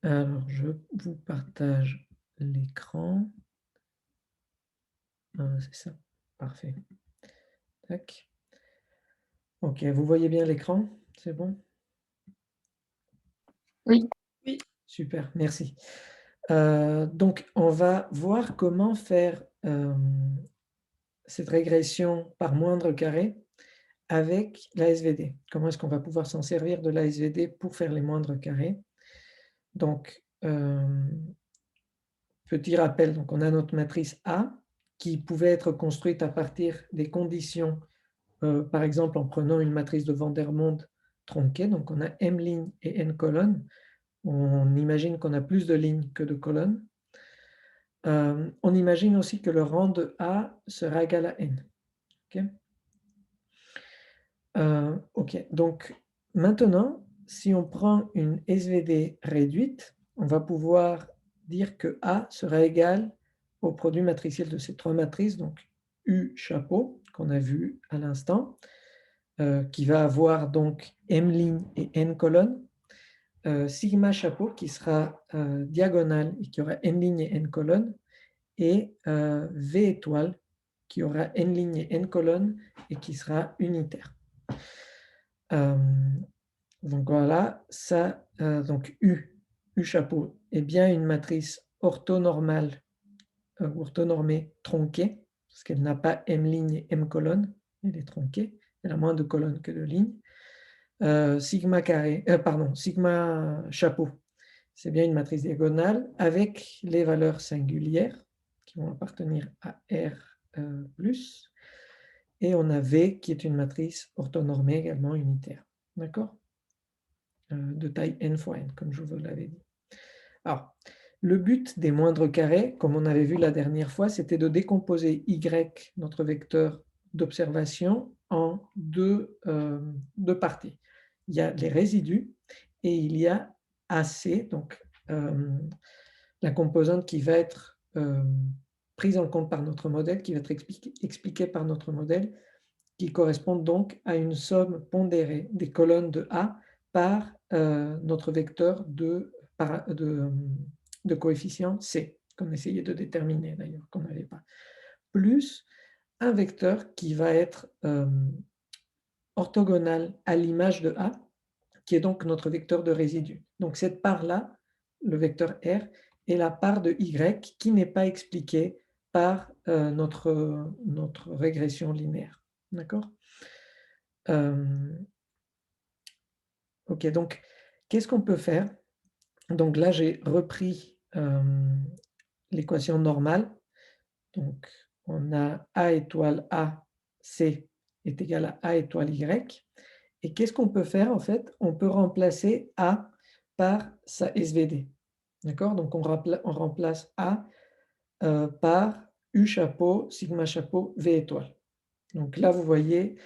Alors, je vous partage l'écran. C'est ça, parfait. Tac. OK, vous voyez bien l'écran? C'est bon? Oui, Oui. Super, merci. Donc on va voir comment faire, cette régression par moindre carré avec l'ASVD. Comment est-ce qu'on va pouvoir s'en servir de l'ASVD pour faire les moindres carrés? Donc, petit rappel, donc on a notre matrice A qui pouvait être construite à partir des conditions, par exemple en prenant une matrice de Vandermonde tronquée, donc on a m lignes et n colonnes. On imagine qu'on a plus de lignes que de colonnes. On imagine aussi que le rang de A sera égal à n. OK? OK, donc maintenant, si on prend une SVD réduite, on va pouvoir dire que A sera égal au produit matriciel de ces 3 matrices, donc U chapeau, qu'on a vu à l'instant, qui va avoir donc M lignes et N colonnes, sigma chapeau qui sera, diagonale et qui aura N lignes et N colonnes, et V étoile qui aura N lignes et N colonnes et qui sera unitaire. Hem, donc voilà, ça, donc U chapeau est bien une matrice orthonormale, orthonormée tronquée, parce qu'elle n'a pas M lignes et M colonnes, elle est tronquée, elle a moins de colonnes que de lignes. Sigma carré, pardon, sigma chapeau, c'est bien une matrice diagonale avec les valeurs singulières qui vont appartenir à R, plus, et on a V qui est une matrice orthonormée également unitaire. D'accord? De taille n fois n, comme je vous l'avais dit. Alors, le but des moindres carrés, comme on avait vu la dernière fois, c'était de décomposer y, notre vecteur d'observation, en deux parties. Il y a les résidus et il y a AC, donc la composante qui va être prise en compte par notre modèle, qui va être expliquée par notre modèle, qui correspondent donc à une somme pondérée des colonnes de A par notre vecteur de coefficient C, qu'on essayait de déterminer d'ailleurs, qu'on n'avait pas, plus un vecteur qui va être orthogonal à l'image de A, qui est donc notre vecteur de résidu. Donc cette part-là, le vecteur R, est la part de Y qui n'est pas expliquée par notre régression linéaire. D'accord? OK, donc qu'est-ce qu'on peut faire? Donc là, j'ai repris, l'équation normale. Donc on a A étoile A, C est égal à A étoile Y, et qu'est-ce qu'on peut faire en fait? On peut remplacer A par sa SVD. D'accord? Donc on remplace A, par U chapeau, sigma chapeau, V étoile. Donc là, vous voyez,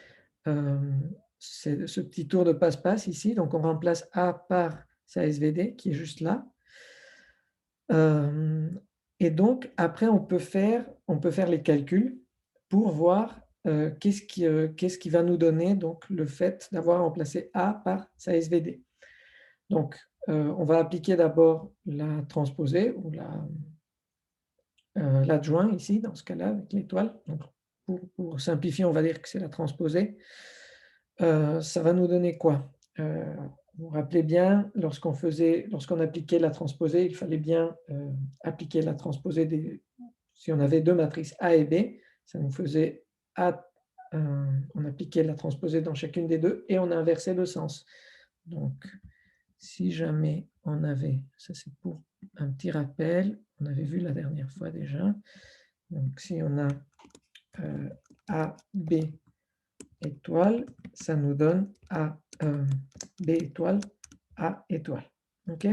c'est ce petit tour de passe-passe ici. Donc on remplace A par sa SVD qui est juste là. Hem Et donc après on peut faire les calculs pour voir, qu'est-ce qui va nous donner donc le fait d'avoir remplacé A par sa SVD. Donc, on va appliquer d'abord la transposée ou l'adjoint ici dans ce cas-là avec l'étoile. Donc pour simplifier, on va dire que c'est la transposée. Ça va nous donner quoi? Vous vous rappelez bien, lorsqu'on appliquait la transposée, il fallait bien, appliquer la transposée si on avait 2 matrices A et B, ça nous faisait A, on appliquait la transposée dans chacune des 2 et on inversait le sens. Donc si jamais on avait, ça c'est pour un petit rappel, on avait vu la dernière fois déjà, donc si on a, A, B étoile, ça nous donne A, B étoile, A étoile. OK?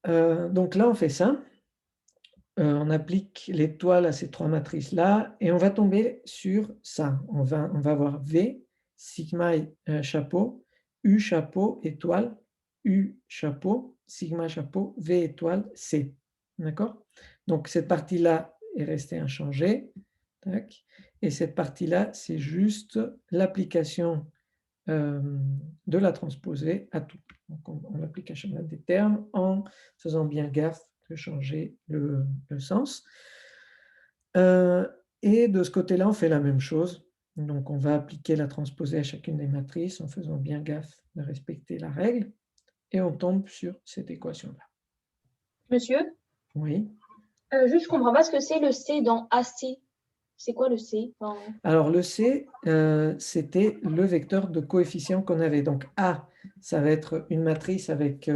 Donc là, on fait ça. On applique l'étoile à ces 3 matrices-là et on va tomber sur ça. On va avoir V, sigma chapeau, U chapeau, étoile, U chapeau, sigma chapeau, V étoile, C. D'accord? Donc cette partie-là est restée inchangée. Tac. Et cette partie-là, c'est juste l'application de la transposée à tout. Donc on l'applique à chacun des termes en faisant bien gaffe de changer le sens. Et de ce côté-là, on fait la même chose. Donc on va appliquer la transposée à chacune des matrices en faisant bien gaffe de respecter la règle et on tombe sur cette équation-là. Monsieur, Oui. juste, je comprends pas ce que c'est le C dans AC. C'est quoi le C? Enfin, Alors le C, c'était le vecteur de coefficient qu'on avait. Donc A, ça va être une matrice avec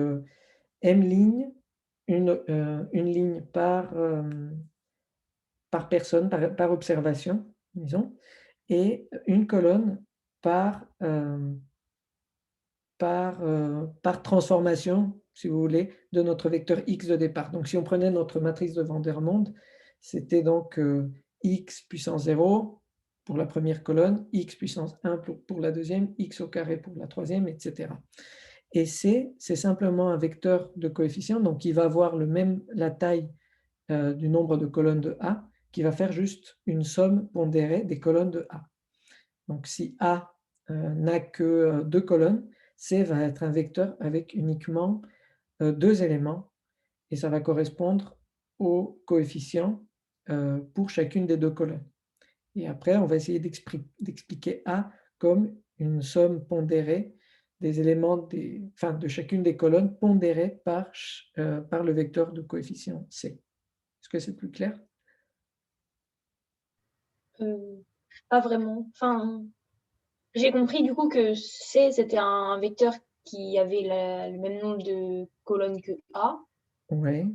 M lignes, une ligne par personne, par observation, disons, et une colonne par, par transformation, si vous voulez, de notre vecteur x de départ. Donc si on prenait notre matrice de Vandermonde, c'était donc x puissance 0 pour la première colonne, x puissance 1 pour la deuxième, x au carré pour la troisième, etc. Et C, c'est simplement un vecteur de coefficient, donc il va avoir la taille du nombre de colonnes de A, qui va faire juste une somme pondérée des colonnes de A. Donc si A n'a que 2 colonnes, C va être un vecteur avec uniquement 2 éléments et ça va correspondre au coefficient pour chacune des 2 colonnes. Et après, on va essayer d'expliquer A comme une somme pondérée des éléments de chacune des colonnes pondérées par le vecteur de coefficient C. Est-ce que c'est plus clair? pas vraiment. Enfin, j'ai compris du coup que C, c'était un vecteur qui avait le même nombre de colonnes que A, Oui.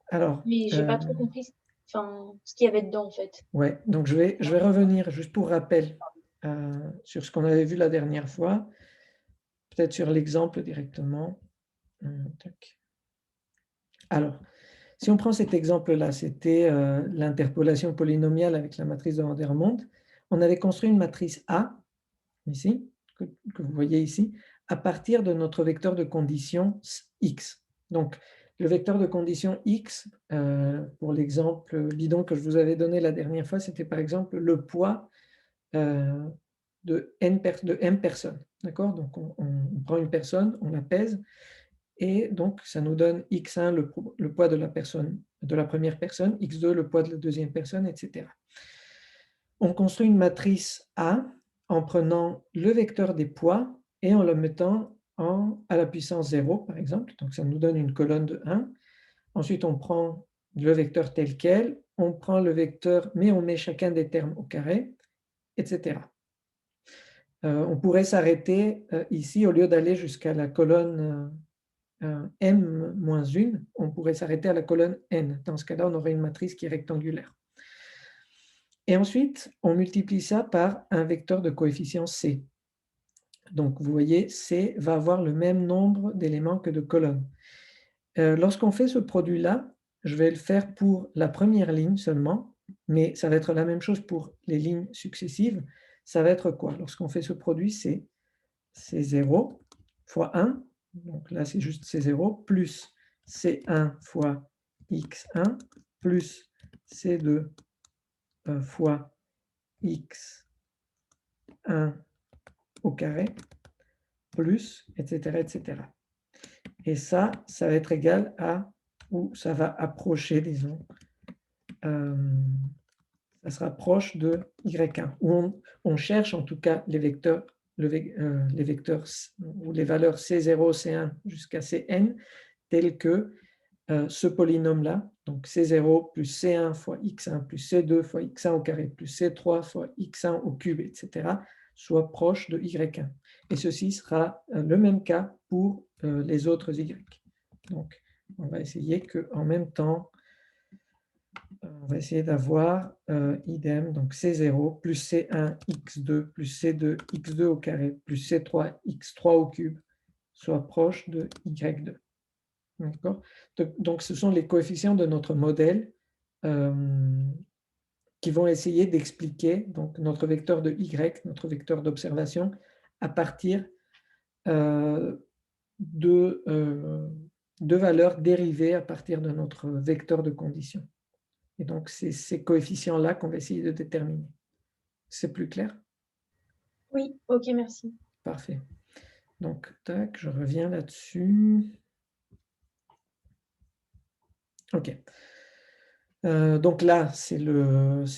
Alors, mais j'ai pas trop compris enfin, ce qu'il y avait dedans en fait. ouais, donc je vais revenir juste pour rappel sur ce qu'on avait vu la dernière fois, peut-être sur l'exemple directement. Tac. Alors, si on prend cet exemple-là, c'était l'interpolation polynomiale avec la matrice de Vandermonde. On avait construit une matrice A, ici, que vous voyez ici, à partir de notre vecteur de condition x. Donc, le vecteur de condition x, pour l'exemple bidon que je vous avais donné la dernière fois, c'était par exemple le poids de m personnes. D'accord? Donc, on prend une personne, on la pèse, et donc ça nous donne x1, le poids de la première personne, x2, le poids de la deuxième personne, etc. On construit une matrice A en prenant le vecteur des poids et en le mettant à la puissance 0, par exemple. Donc ça nous donne une colonne de 1. Ensuite, on prend le vecteur tel quel, on prend le vecteur, mais on met chacun des termes au carré, etc. On pourrait s'arrêter ici, au lieu d'aller jusqu'à la colonne m-1, on pourrait s'arrêter à la colonne n. Dans ce cas-là, on aurait une matrice qui est rectangulaire. Et ensuite, on multiplie ça par un vecteur de coefficient C. Donc, vous voyez, C va avoir le même nombre d'éléments que de colonnes. Lorsqu'on fait ce produit-là, je vais le faire pour la première ligne seulement, mais ça va être la même chose pour les lignes successives. Ça va être quoi? Lorsqu'on fait ce produit, c'est C0 fois 1, donc là c'est juste C0, plus C1 fois X1, plus C2 fois X1 au carré, plus, etc., etc. Et ça va être égal à, ou ça va approcher, disons, ça se rapproche de Y1, où on cherche en tout cas les vecteurs, les vecteurs ou les valeurs C0, C1 jusqu'à Cn, tels que ce polynôme-là, donc C0 plus C1 fois X1 plus C2 fois X1 au carré plus C3 fois X1 au cube, etc., soit proche de Y1. Et ceci sera le même cas pour les autres Y. Donc, on va essayer qu'en même temps, on va essayer d'avoir idem, donc C0 plus C1 x2 plus C2 x2 au carré plus C3 x3 au cube soit proche de Y2. D'accord? Donc, ce sont les coefficients de notre modèle qui vont essayer d'expliquer donc, notre vecteur de Y, notre vecteur d'observation, à partir de valeurs dérivées à partir de notre vecteur de condition. Et donc, c'est ces coefficients-là qu'on va essayer de déterminer. C'est plus clair? Oui, ok, merci. Parfait. Donc, tac, je reviens là-dessus. OK. Donc là, c'est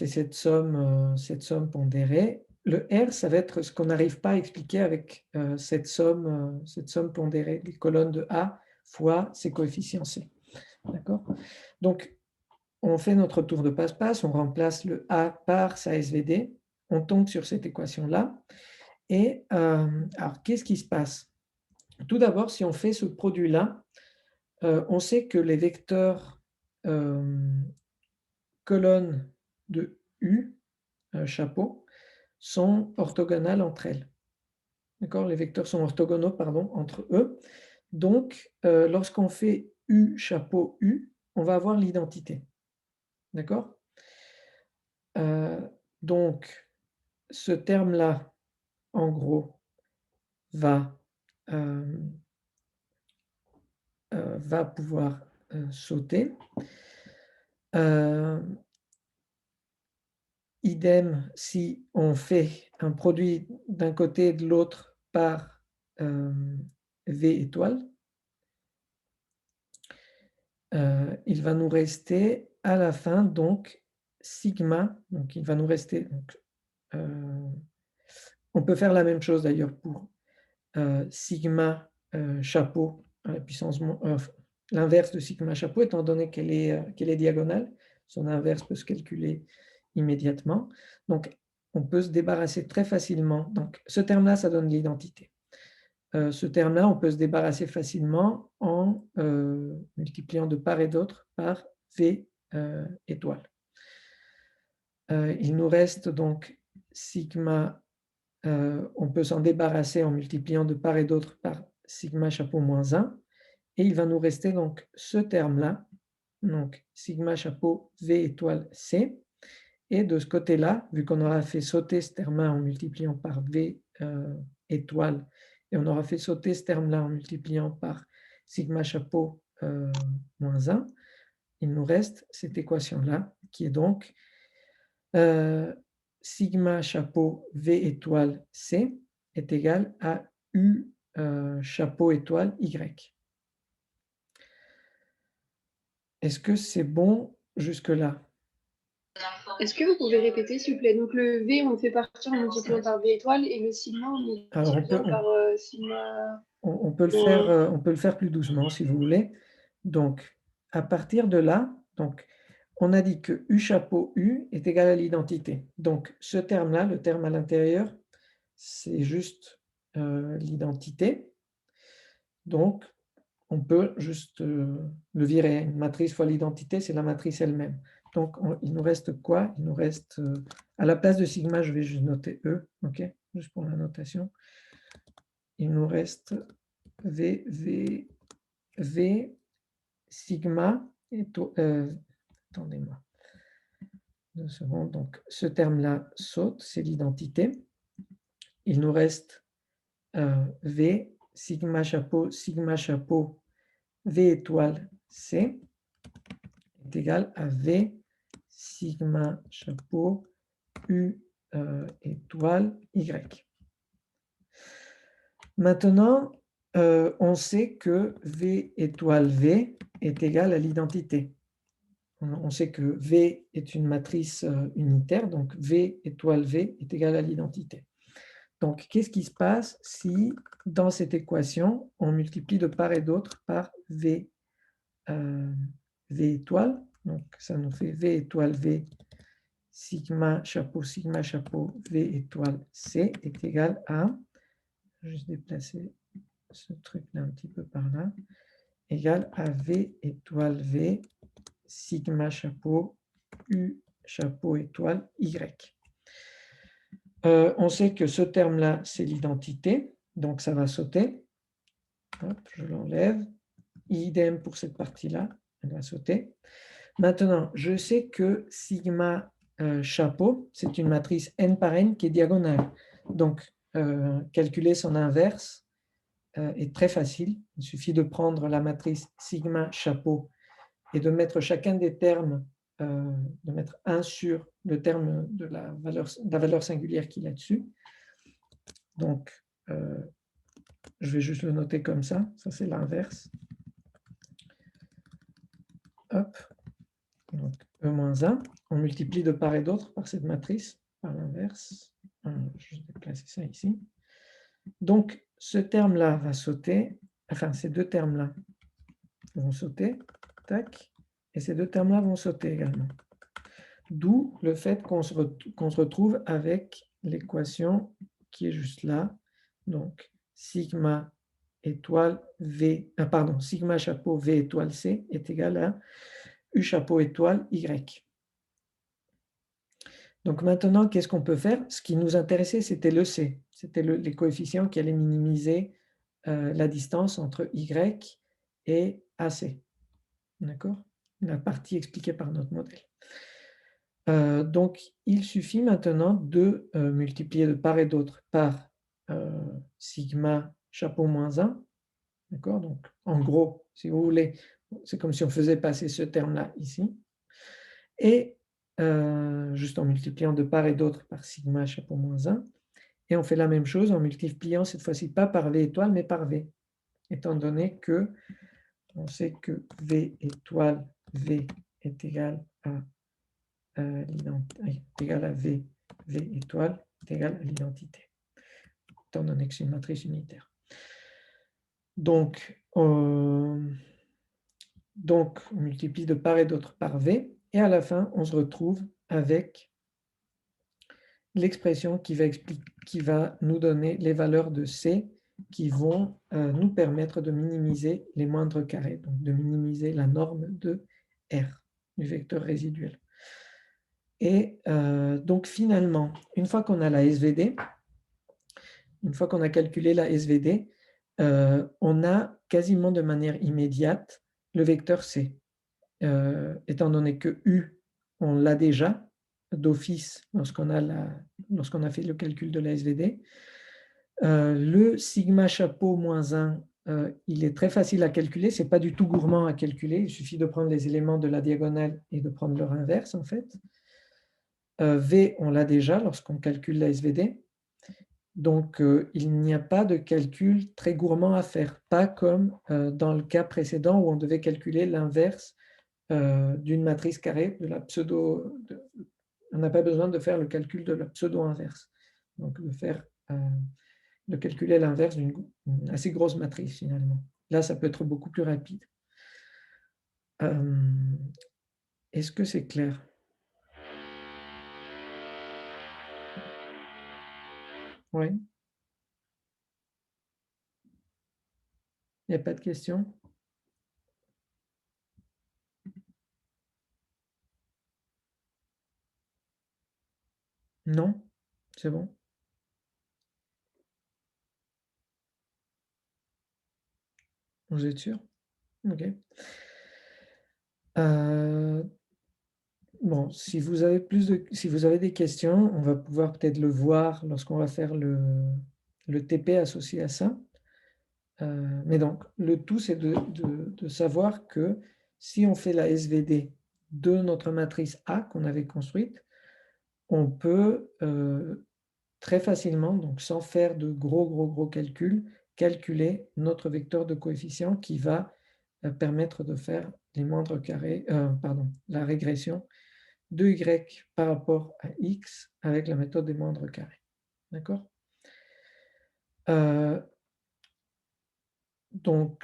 cette somme pondérée. Le R, ça va être ce qu'on n'arrive pas à expliquer avec cette somme pondérée, les colonnes de A fois ses coefficients C. D'accord? Donc, on fait notre tour de passe-passe, on remplace le A par sa SVD, on tombe sur cette équation-là. Et alors, qu'est-ce qui se passe? Tout d'abord, si on fait ce produit-là, on sait que les vecteurs colonnes de U, chapeau, sont orthogonales entre elles. D'accord? Les vecteurs sont orthogonaux, pardon, entre eux. Donc, lorsqu'on fait U chapeau U, on va avoir l'identité. D'accord? Donc, ce terme-là, en gros, va, pouvoir sauter. Idem si on fait un produit d'un côté et de l'autre par V étoile. Il va nous rester à la fin donc sigma, donc il va nous rester donc, on peut faire la même chose d'ailleurs pour sigma chapeau à la puissance l'inverse de sigma chapeau étant donné qu'elle est diagonale, son inverse peut se calculer immédiatement. Donc on peut se débarrasser très facilement. Donc ce terme-là, ça donne l'identité. Ce terme-là, on peut se débarrasser facilement en multipliant de part et d'autre par V étoile. Il nous reste donc sigma, on peut s'en débarrasser en multipliant de part et d'autre par sigma chapeau moins 1, et il va nous rester donc ce terme-là, donc sigma chapeau V étoile C, et de ce côté-là, vu qu'on aura fait sauter ce terme-là en multipliant par V étoile, et on aura fait sauter ce terme-là en multipliant par sigma chapeau moins 1, il nous reste cette équation-là, qui est donc sigma chapeau V étoile C est égal à U chapeau étoile Y. Est-ce que c'est bon jusque-là? Est-ce que vous pouvez répéter, s'il vous plaît? Donc le V, on le fait partir en multipliant par V étoile et le sigma, on le Alors multiplie par sigma. on peut le faire plus doucement si vous voulez. Donc, à partir de là, donc, on a dit que U chapeau U est égal à l'identité. Donc, ce terme-là, le terme à l'intérieur, c'est juste l'identité. Donc, on peut juste le virer. Une matrice fois l'identité, c'est la matrice elle-même. Donc, il nous reste quoi? Il nous reste, à la place de sigma, je vais juste noter E, ok? Juste pour la notation. Il nous reste V sigma, attendez-moi 2 secondes, donc ce terme-là saute, c'est l'identité. Il nous reste V sigma chapeau V étoile C est égal à V sigma chapeau U étoile Y. Maintenant, on sait que V étoile V est égal à l'identité. On sait que V est une matrice unitaire, donc V étoile V est égal à l'identité. Donc, qu'est-ce qui se passe si, dans cette équation, on multiplie de part et d'autre par V étoile? Donc, ça nous fait V étoile V sigma chapeau V étoile C est égal à, je vais juste déplacer ce truc-là un petit peu par là, égal à V étoile V sigma chapeau U chapeau étoile Y. On sait que ce terme-là, c'est l'identité, donc ça va sauter. Hop, je l'enlève. Idem pour cette partie-là, elle va sauter. Maintenant, je sais que sigma chapeau, c'est une matrice n par n qui est diagonale. Donc, calculer son inverse est très facile. Il suffit de prendre la matrice sigma chapeau et de mettre chacun des termes, de mettre 1 sur le terme de la valeur singulière qu'il y a dessus. Donc, je vais juste le noter comme ça c'est l'inverse. Hop, donc E-1, on multiplie de part et d'autre par cette matrice, par l'inverse. Je vais déplacer ça ici. Donc, ce terme-là va sauter, enfin, ces deux termes-là vont sauter, tac, et ces deux termes-là vont sauter également. D'où le fait qu'on se retrouve avec l'équation qui est juste là. Donc, sigma étoile V, sigma chapeau V étoile C est égal à U chapeau étoile Y. Donc maintenant, qu'est-ce qu'on peut faire? Ce qui nous intéressait, c'était le C. C'était les coefficients qui allaient minimiser la distance entre Y et AC. D'accord? La partie expliquée par notre modèle. Donc, il suffit maintenant de multiplier de part et d'autre par sigma chapeau moins 1. D'accord? Donc, en gros, si vous voulez, c'est comme si on faisait passer ce terme-là ici. Et juste en multipliant de part et d'autre par sigma chapeau moins 1. Et on fait la même chose en multipliant cette fois-ci pas par V étoile, mais par V. Étant donné que on sait que V étoile V est égal à V étoile est égal à l'identité, étant donné que c'est une matrice unitaire. Donc, on multiplie de part et d'autre par V, et à la fin, on se retrouve avec l'expression qui va nous donner les valeurs de C qui vont nous permettre de minimiser les moindres carrés, donc de minimiser la norme de R, du vecteur résiduel. Et donc finalement, une fois qu'on a la SVD, une fois qu'on a calculé la SVD, on a quasiment de manière immédiate le vecteur C. Étant donné que U, on l'a déjà d'office lorsqu'on a fait le calcul de la SVD. Le sigma chapeau moins 1, il est très facile à calculer, ce n'est pas du tout gourmand à calculer, il suffit de prendre les éléments de la diagonale et de prendre leur inverse en fait. V, on l'a déjà lorsqu'on calcule la SVD. Donc, il n'y a pas de calcul très gourmand à faire, pas comme dans le cas précédent où on devait calculer l'inverse d'une matrice carrée, de la pseudo. On n'a pas besoin de faire le calcul de la pseudo-inverse, donc de calculer l'inverse d'une assez grosse matrice finalement. Là, ça peut être beaucoup plus rapide. Est-ce que c'est clair? Oui. Il n'y a pas de questions? Non? C'est bon? Vous êtes sûr? Ok. Bon, si vous avez des questions, on va pouvoir peut-être le voir lorsqu'on va faire le TP associé à ça. Mais donc, le tout, c'est de savoir que si on fait la SVD de notre matrice A qu'on avait construite, on peut très facilement, donc sans faire de gros calculs, calculer notre vecteur de coefficient qui va permettre de faire les moindres carrés, la régression de y par rapport à x avec la méthode des moindres carrés. D'accord? Donc,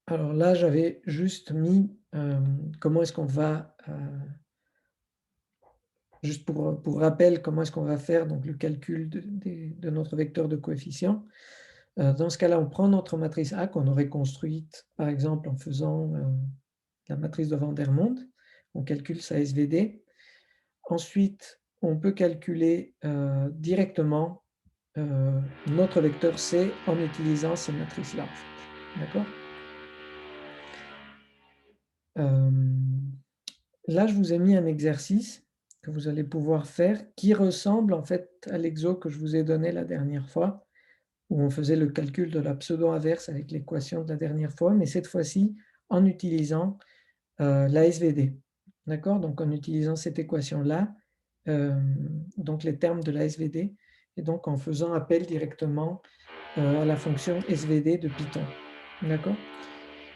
alors là, j'avais juste mis comment est-ce qu'on va, juste pour rappel, comment est-ce qu'on va faire donc, le calcul de notre vecteur de coefficient. Dans ce cas-là, on prend notre matrice A qu'on aurait construite, par exemple, en faisant la matrice de Van der Monde. On calcule sa SVD. Ensuite, on peut calculer directement notre vecteur C en utilisant ces matrices-là. D'accord? Là, je vous ai mis un exercice que vous allez pouvoir faire qui ressemble en fait à l'exo que je vous ai donné la dernière fois, où on faisait le calcul de la pseudo-inverse avec l'équation de la dernière fois, mais cette fois-ci en utilisant la SVD. D'accord? Donc en utilisant cette équation-là, donc les termes de la SVD, et donc en faisant appel directement à la fonction SVD de Python. D'accord?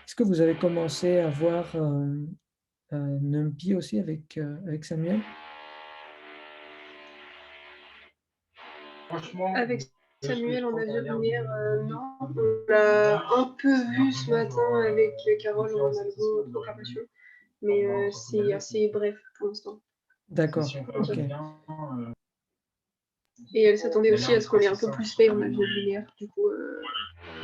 Est-ce que vous avez commencé à voir NumPy aussi avec Samuel? Avec Samuel, on a vu lumière, non. On l'a un peu vu ce matin avec Carole en algo programmation, mais c'est assez bref pour l'instant. D'accord, ok. Et elle s'attendait aussi à ce qu'on l'ait un peu plus fait en avion linéaire, du coup.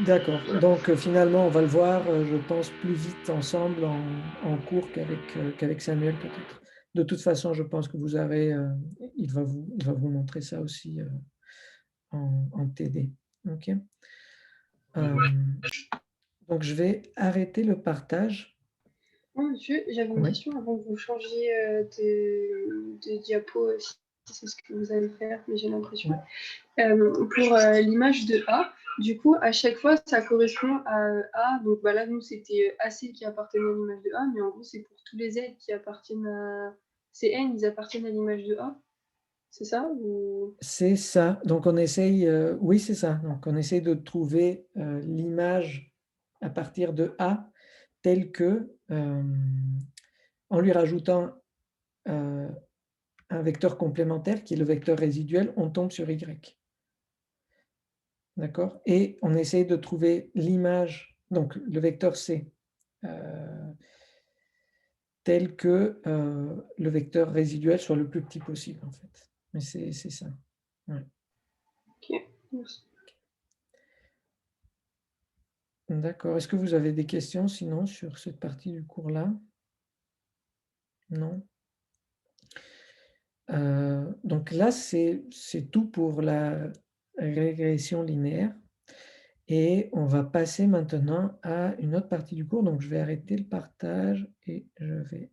D'accord, donc finalement on va le voir, je pense, plus vite ensemble en cours qu'avec Samuel peut-être. De toute façon, je pense que vous avez, il va vous montrer ça aussi en TD. Ok. Donc je vais arrêter le partage. Oh, monsieur, j'avais une Oui. question avant que vous changiez de diapo, si c'est ce que vous allez faire, mais j'ai l'impression. Ouais. Pour l'image de A, du coup, à chaque fois, ça correspond à A. Donc bah là, nous, c'était AC qui appartenait à l'image de A, mais en gros, c'est pour tous les Z qui appartiennent à CN, ils appartiennent à l'image de A. C'est ça ou... C'est ça. Donc on essaye, oui, c'est ça. Donc on essaye de trouver l'image à partir de A telle que, en lui rajoutant un vecteur complémentaire qui est le vecteur résiduel, on tombe sur Y. D'accord? Et on essaye de trouver l'image, donc le vecteur C, tel que le vecteur résiduel soit le plus petit possible, en fait. Mais c'est ça. Ouais. Ok, merci. D'accord. Est-ce que vous avez des questions sinon sur cette partie du cours-là? Non? Donc là, c'est tout pour la régression linéaire. Et on va passer maintenant à une autre partie du cours. Donc je vais arrêter le partage et je vais